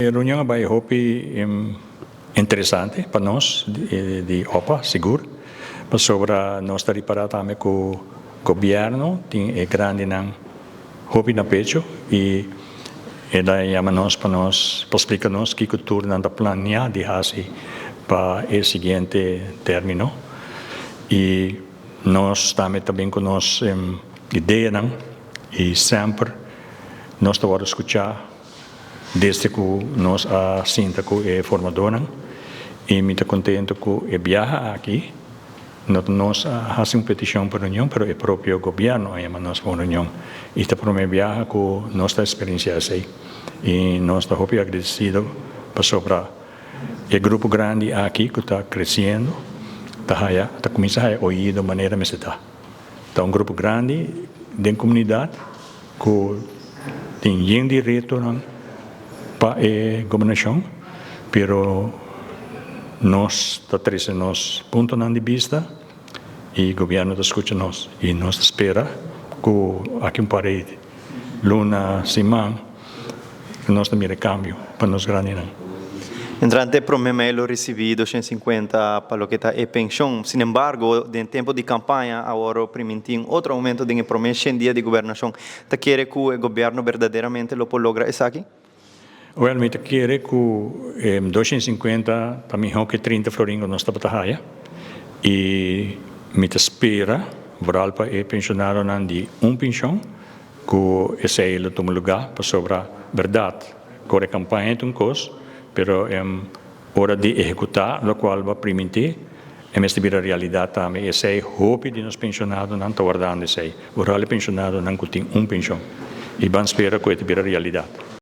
A reunião vai hopi interessante para nós de OPA, seguro, mas sobre nós estar preparado também com o governo, tem grande não hopi na pecho e ela chama nós para explicar nós que cultura não está planeada de fazer para o seguinte término e nós também com nós ideia não e sempre nós estamos a escutar desde que nós sinta que é formador e me está contente que viaja aqui nós fazemos uma petição para a União, mas o próprio governo chama nós para a União e está para viaja com nossa experiência assim e nós estamos muito agradecidos por sobre o grupo grande aqui que está crescendo está começando a ouvir de maneira mais está um grupo grande da comunidade que tem direito para a governação, pero nós trazemos ponto de vista e o governo escuta nós e nós espera que aqui parede luna semana nós também cambio para nós grandes. Entrante promemelo recebi 250 para lo que está pensão. Sin embargo, em tempo de campanha, agora permitem outro aumento de promessa em dia de governação. Te quer que o governo verdadeiramente lo logra isso aqui? Well, me quer que 250 para mim que 30 florinhos nós está batahaya e me espera voral para o pensionário não de pensão que esse é o toma lugar para sobre verdade. Corre campanha tem custo, pero hora de executar, lo qual vai permitir esta vir a realidade também. Esse é o hope de nos pensionados não está guardando esse. O real pensionado não tem pensão e vamos esperar que isso vira realidade.